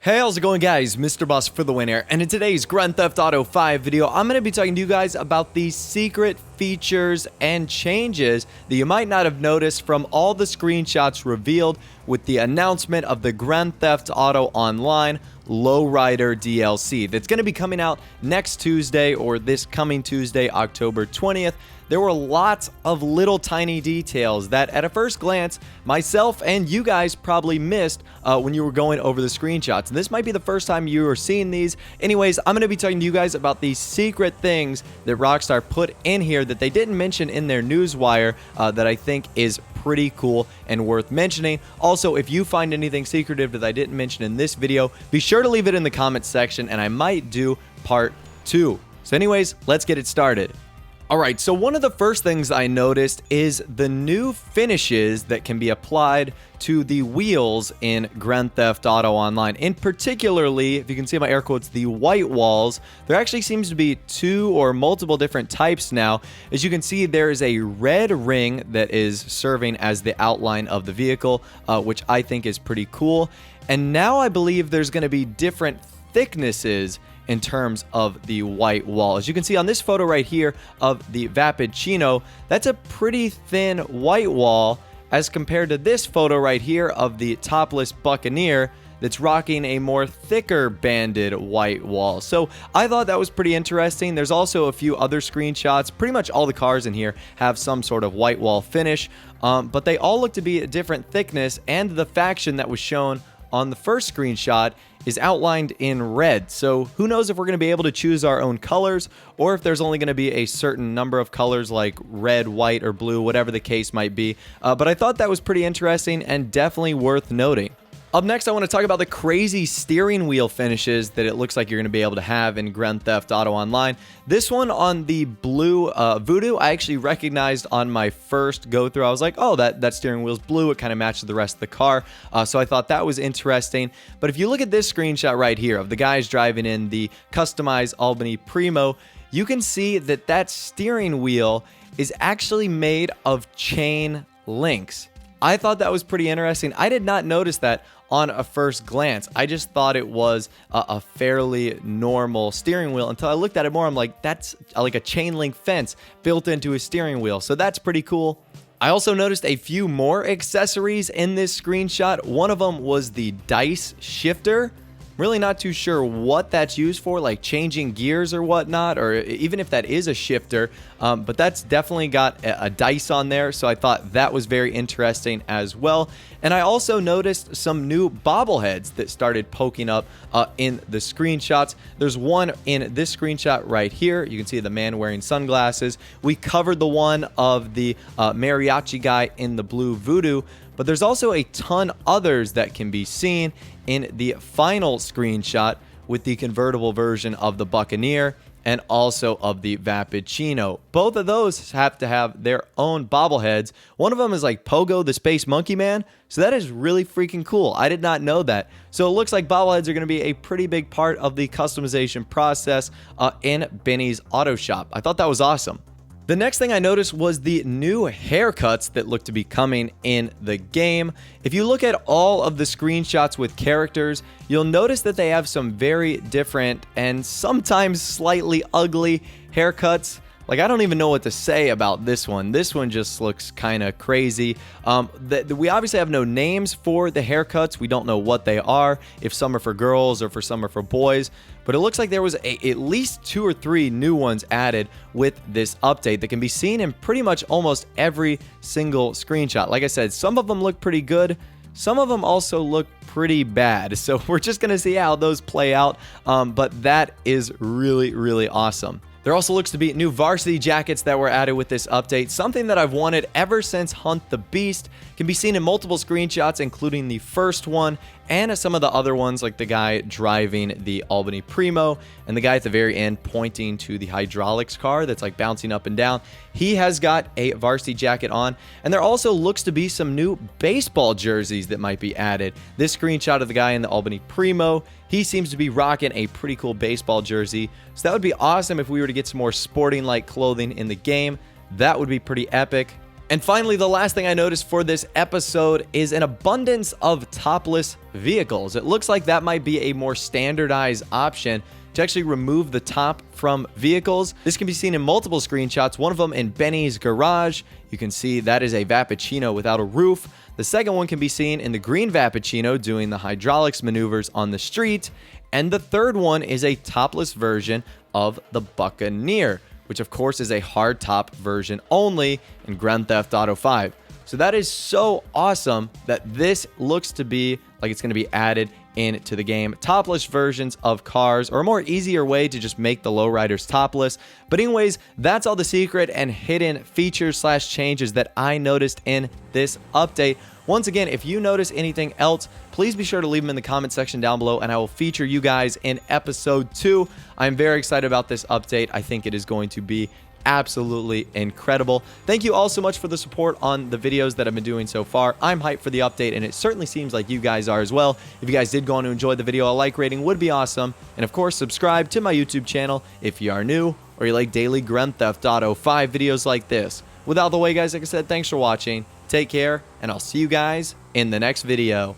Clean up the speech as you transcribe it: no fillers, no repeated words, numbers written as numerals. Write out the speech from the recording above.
Hey, how's it going, guys? Mr. Boss for the win here, and in today's Grand Theft Auto 5 video, I'm going to be talking to you guys about the secret features and changes that you might not have noticed from all the screenshots revealed with the announcement of the Grand Theft Auto Online LOWRIDER DLC that's going to be coming out next Tuesday, or this coming Tuesday, October 20th. There were lots of little tiny details that at a first glance, myself and you guys probably missed when you were going over the screenshots. And this might be the first time you are seeing these. Anyways, I'm going to be talking to you guys about these secret things that Rockstar put in here that they didn't mention in their newswire that I think is pretty cool and worth mentioning. Also, if you find anything secretive that I didn't mention in this video, be sure to leave it in the comments section and I might do part 2. So anyways, let's get it started. Alright, so one of the first things I noticed is the new finishes that can be applied to the wheels in Grand Theft Auto Online. In particularly, if you can see my air quotes, the white walls, there actually seems to be 2 or multiple different types now. As you can see, there is a red ring that is serving as the outline of the vehicle, which I think is pretty cool. And now I believe there's going to be different thicknesses in terms of the white wall. As you can see on this photo right here of the Vappuccino, that's a pretty thin white wall as compared to this photo right here of the topless Buccaneer that's rocking a more thicker banded white wall. So I thought that was pretty interesting. There's also a few other screenshots. Pretty much all the cars in here have some sort of white wall finish, but they all look to be a different thickness, and the faction that was shown on the first screenshot is outlined in red. So who knows if we're going to be able to choose our own colors, or if there's only going to be a certain number of colors like red, white, or blue, whatever the case might be. But I thought that was pretty interesting and definitely worth noting. Up next, I want to talk about the crazy steering wheel finishes that it looks like you're going to be able to have in Grand Theft Auto Online. This one on the blue Voodoo, I actually recognized on my first go-through. I was like, oh, that steering wheel's blue. It kind of matches the rest of the car. So I thought that was interesting. But if you look at this screenshot right here of the guys driving in the customized Albany Primo, you can see that that steering wheel is actually made of chain links. I thought that was pretty interesting. I did not notice that on a first glance. I just thought it was a fairly normal steering wheel until I looked at it more. I'm like, that's like a chain link fence built into a steering wheel. So that's pretty cool. I also noticed a few more accessories in this screenshot. One of them was the dice shifter. Really not too sure what that's used for, like changing gears or whatnot, or even if that is a shifter, but that's definitely got a dice on there, so I thought that was very interesting as well. And I also noticed some new bobble heads that started poking up in the screenshots. There's one in this screenshot right here. You can see the man wearing sunglasses. We covered the one of the mariachi guy in the blue Voodoo, but there's also a ton others that can be seen in the final screenshot with the convertible version of the Buccaneer and also of the Vappuccino. Both of those have to have their own bobbleheads. One of them is like Pogo the Space Monkey Man, so that is really freaking cool. I did not know that. So it looks like bobbleheads are going to be a pretty big part of the customization process in Benny's Auto Shop. I thought that was awesome. The next thing I noticed was the new haircuts that look to be coming in the game. If you look at all of the screenshots with characters, you'll notice that they have some very different and sometimes slightly ugly haircuts. Like, I don't even know what to say about this one. This one just looks kind of crazy. We obviously have no names for the haircuts. We don't know what they are, if some are for girls or for some are for boys. But it looks like there was at least 2 or 3 new ones added with this update that can be seen in pretty much almost every single screenshot. Like I said, some of them look pretty good. Some of them also look pretty bad. So we're just going to see how those play out. But that is really, really awesome. There also looks to be new Varsity Jackets that were added with this update, something that I've wanted ever since Hunt the Beast. Can be seen in multiple screenshots, including the first one and some of the other ones, like the guy driving the Albany Primo and the guy at the very end pointing to the hydraulics car that's like bouncing up and down. He has got a Varsity Jacket on, and there also looks to be some new baseball jerseys that might be added. This screenshot of the guy in the Albany Primo, he seems to be rocking a pretty cool baseball jersey, so that would be awesome if we were to get some more sporting-like clothing in the game. That would be pretty epic. And finally, the last thing I noticed for this episode is an abundance of topless vehicles. It looks like that might be a more standardized option to actually remove the top from vehicles. This can be seen in multiple screenshots, one of them in Benny's garage. You can see that is a Vappuccino without a roof. The second one can be seen in the green Vappuccino doing the hydraulics maneuvers on the street. And the third one is a topless version of the Buccaneer, which of course is a hardtop version only in Grand Theft Auto 5. So that is so awesome that this looks to be like it's going to be added into the game. Topless versions of cars, or a more easier way to just make the lowriders topless. But anyways, that's all the secret and hidden features slash changes that I noticed in this update. Once again, if you notice anything else, please be sure to leave them in the comment section down below, and I will feature you guys in episode 2. I'm very excited about this update. I think it is going to be absolutely incredible. Thank you all so much for the support on the videos that I've been doing so far. I'm hyped for the update, and it certainly seems like you guys are as well. If you guys did go on to enjoy the video, a like rating would be awesome. And of course, subscribe to my YouTube channel if you are new or you like daily Grand Theft Auto 5 videos like this. Without the way, guys, like I said, thanks for watching. Take care, and I'll see you guys in the next video.